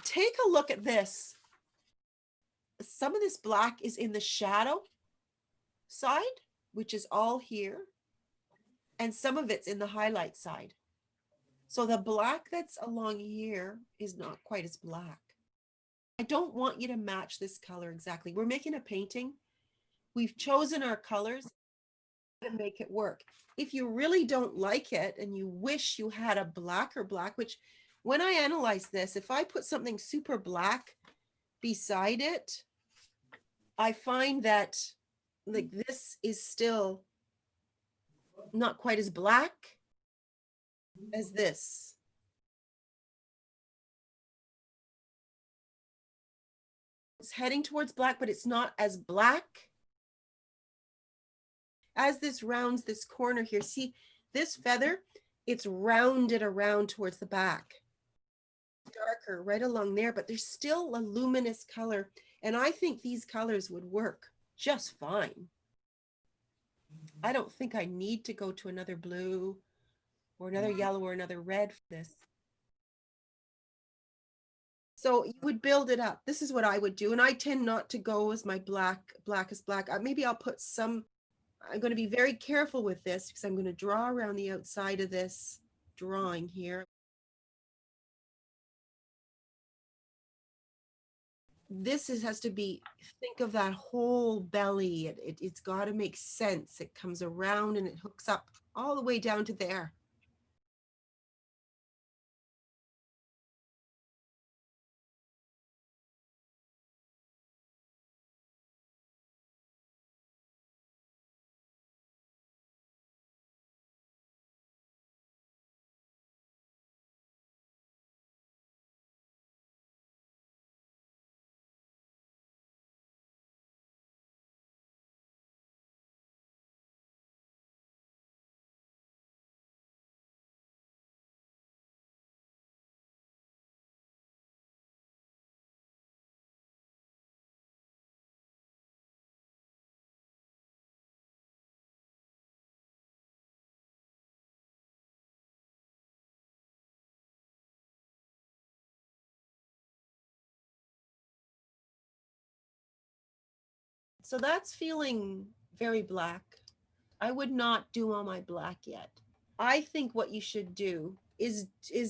take a look at this. Some of this black is in the shadow side, which is all here, and some of it's in the highlight side. So the black that's along here is not quite as black. I don't want you to match this color exactly. We're making a painting. We've chosen our colors to make it work. If you really don't like it and you wish you had a blacker black, which when I analyze this, if I put something super black beside it, I find that like this is still not quite as black as this. It's heading towards black, but it's not as black. As this rounds this corner here, see this feather, it's rounded around towards the back. Darker right along there, but there's still a luminous color. And I think these colors would work just fine. I don't think I need to go to another blue or another yellow or another red for this. So you would build it up. This is what I would do. And I tend not to go as my blackest black. Maybe I'll put some, I'm going to be very careful with this because I'm going to draw around the outside of this drawing here. This has to be, think of that whole belly. It's got to make sense. It comes around and it hooks up all the way down to there. So that's feeling very black. I would not do all my black yet. I think what you should do is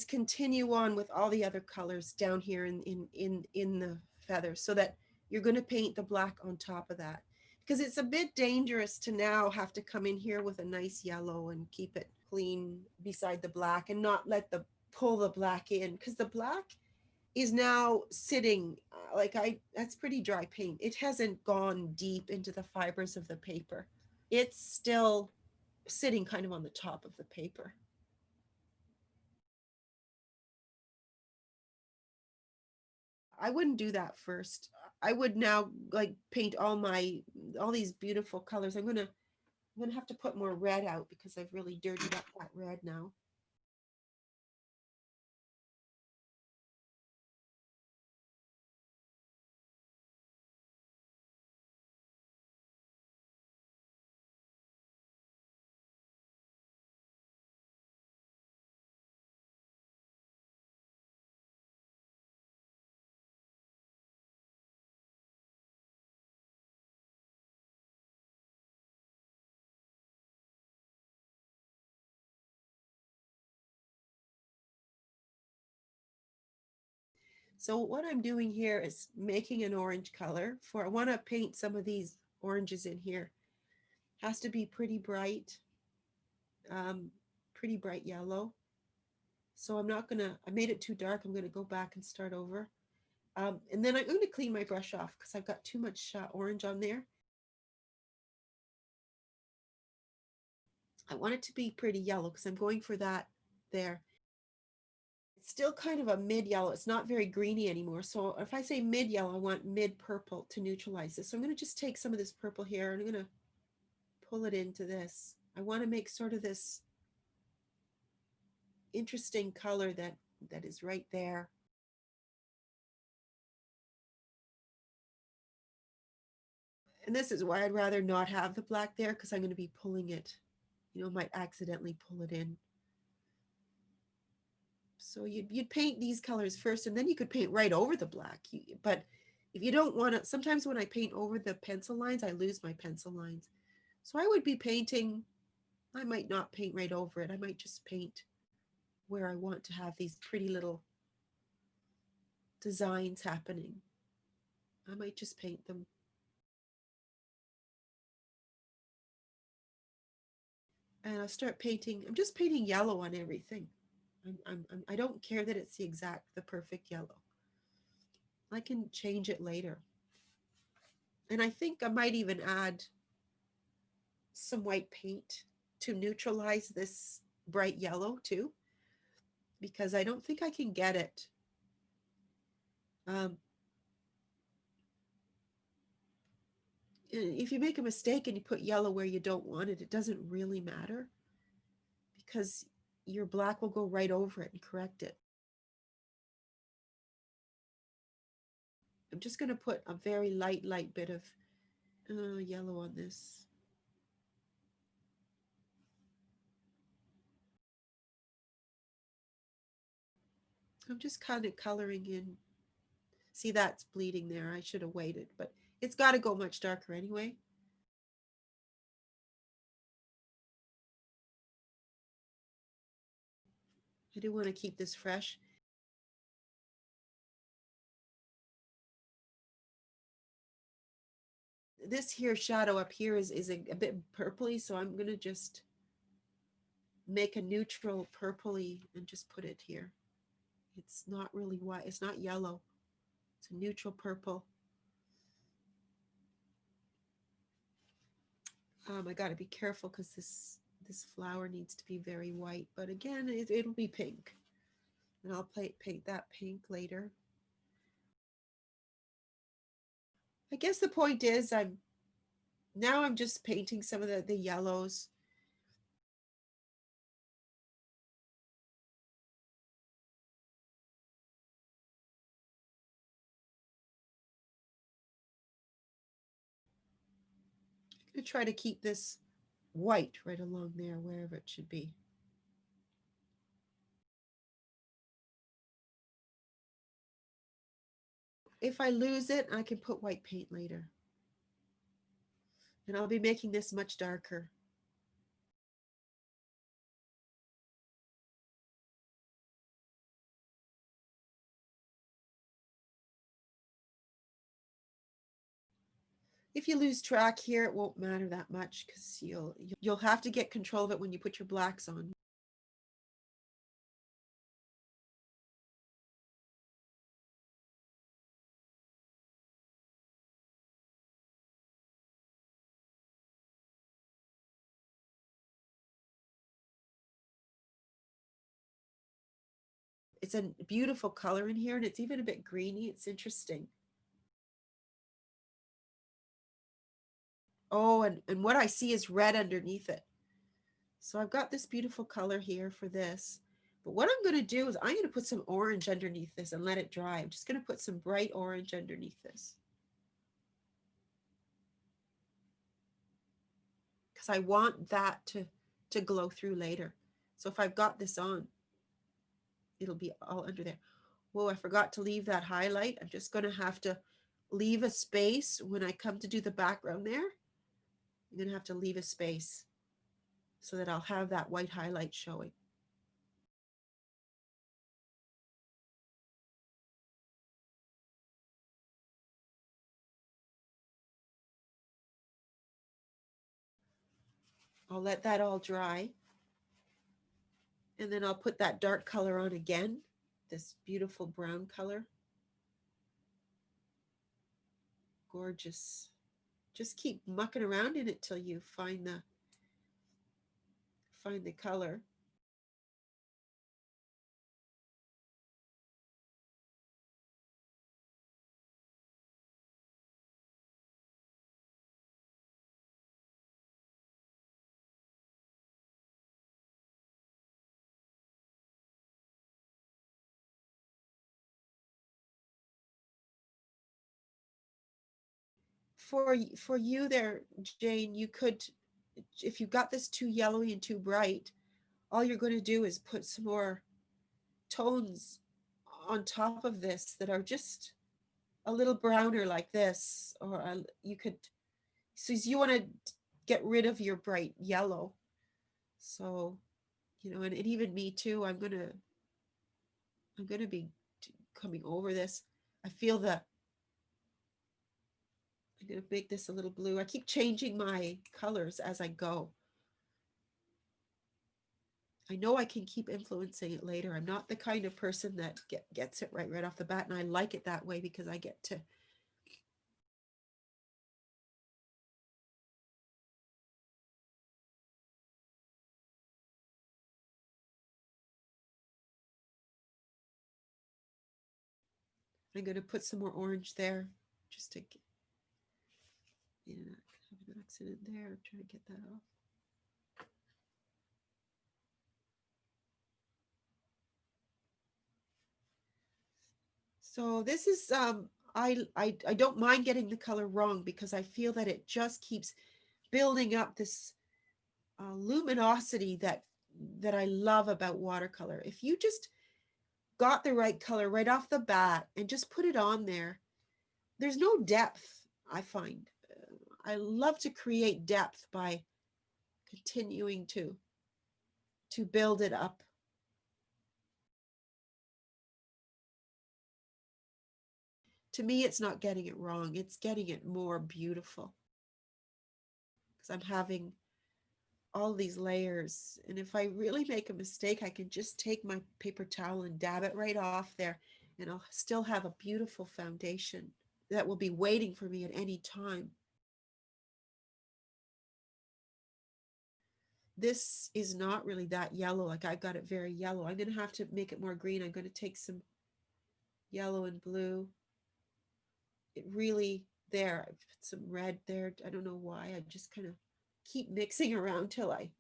continue on with all the other colors down here in the feathers so that you're going to paint the black on top of that. Because it's a bit dangerous to now have to come in here with a nice yellow and keep it clean beside the black and not let the pull the black in, because the black is now sitting that's pretty dry paint. It hasn't gone deep into the fibers of the paper. It's still sitting kind of on the top of the paper. I wouldn't do that first. I would now like paint all these beautiful colors. I'm gonna have to put more red out because I've really dirtied up that red now. So what I'm doing here is making an orange color for, I want to paint some of these oranges in here. Has to be pretty bright yellow. So I'm not gonna, I made it too dark. I'm gonna go back and start over. And then I'm going to clean my brush off because I've got too much orange on there. I want it to be pretty yellow because I'm going for that there. It's still kind of a mid yellow. It's not very greeny anymore. So if I say mid yellow, I want mid purple to neutralize this. So I'm going to just take some of this purple here and I'm going to pull it into this. I want to make sort of this interesting color that is right there. And this is why I'd rather not have the black there, because I'm going to be pulling it, might accidentally pull it in. So you'd paint these colors first, and then you could paint right over the black. But if you don't want to, sometimes when I paint over the pencil lines, I lose my pencil lines. So I would be painting, I might not paint right over it. I might just paint where I want to have these pretty little designs happening. I might just paint them. And I'll start painting. I'm just painting yellow on everything. I don't care that it's the perfect yellow. I can change it later. And I think I might even add some white paint to neutralize this bright yellow too, because I don't think I can get it. If you make a mistake and you put yellow where you don't want it, it doesn't really matter because your black will go right over it and correct it. I'm just going to put a very light bit of yellow on this. I'm just kind of coloring in. See, that's bleeding there. I should have waited, but it's got to go much darker anyway. I do want to keep this fresh. This here shadow up here is a bit purpley, so I'm going to just make a neutral purpley and just put it here. It's not really white. It's not yellow. It's a neutral purple. I got to be careful because this flower needs to be very white, but again, it'll be pink. And I'll paint that pink later. I guess the point is I'm just painting some of the yellows. I'm going to try to keep this white right along there, wherever it should be. If I lose it, I can put white paint later. And I'll be making this much darker. If you lose track here, it won't matter that much because you'll have to get control of it when you put your blacks on. It's a beautiful color in here, and it's even a bit greeny. It's interesting. Oh, and what I see is red underneath it. So I've got this beautiful color here for this. But what I'm going to do is I'm going to put some orange underneath this and let it dry. I'm just going to put some bright orange underneath this, because I want that to glow through later. So if I've got this on, it'll be all under there. Whoa, I forgot to leave that highlight. I'm just going to have to leave a space when I come to do the background there. I'm going to have to leave a space so that I'll have that white highlight showing. I'll let that all dry. And then I'll put that dark color on again, this beautiful brown color. Gorgeous. Just keep mucking around in it till you find the color. For you there, Jane, you could, if you got this too yellowy and too bright, all you're going to do is put some more tones on top of this that are just a little browner like this, or you could, so you want to get rid of your bright yellow. So, you know, and even me too, I'm gonna be coming over this. I feel that I'm gonna make this a little blue. I keep changing my colors as I go. I know I can keep influencing it later. I'm not the kind of person that gets it right off the bat, and I like it that way because I get to I'm going to put some more orange there just to get, yeah, have an accident there. Try to get that off. So this is I don't mind getting the color wrong because I feel that it just keeps building up this luminosity that I love about watercolor. If you just got the right color right off the bat and just put it on there, there's no depth, I find. I love to create depth by continuing to build it up. To me, it's not getting it wrong. It's getting it more beautiful. Because I'm having all these layers. And if I really make a mistake, I can just take my paper towel and dab it right off there. And I'll still have a beautiful foundation that will be waiting for me at any time. This is not really that yellow. Like I've got it very yellow. I'm going to have to make it more green. I'm going to take some yellow and blue. It really, there, I put some red there. I don't know why. I just kind of keep mixing around till I,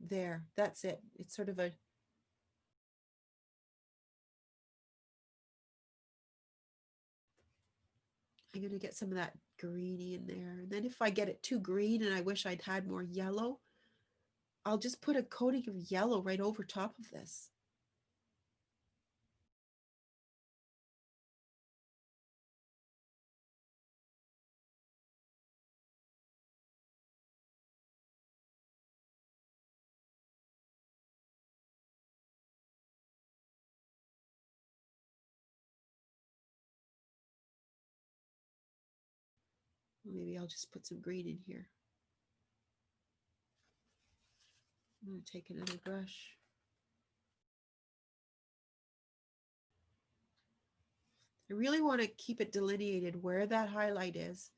there, that's it. It's sort of a, I'm going to get some of that greeny in there. And then if I get it too green and I wish I'd had more yellow, I'll just put a coating of yellow right over top of this. Maybe I'll just put some green in here. I'm going to take another brush. I really want to keep it delineated where that highlight is.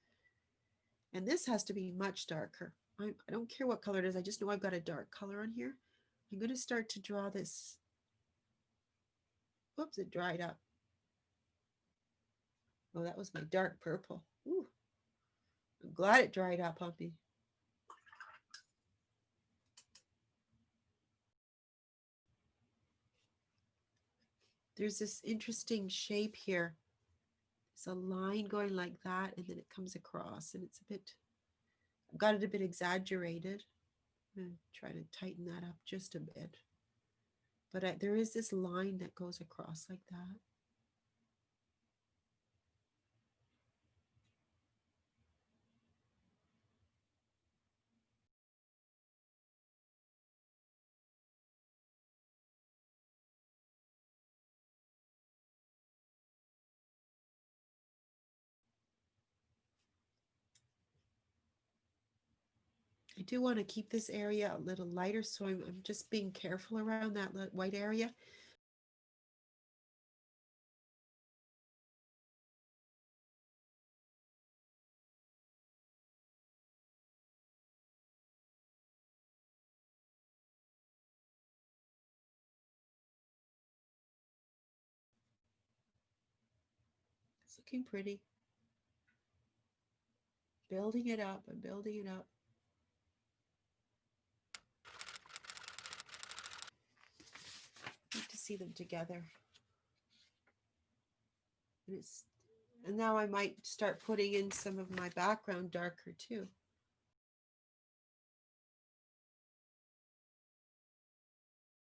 And this has to be much darker. I don't care what color it is. I just know I've got a dark color on here. I'm going to start to draw this. Oops, it dried up. Oh, that was my dark purple. Ooh, I'm glad it dried up on me. There's this interesting shape here. It's a line going like that, and then it comes across, and it's a bit, I've got it a bit exaggerated. I'm going to try to tighten that up just a bit. But there is this line that goes across like that. I do want to keep this area a little lighter, so I'm just being careful around that white area. It's looking pretty. Building it up and building it up. Need to see them together. And now I might start putting in some of my background darker too.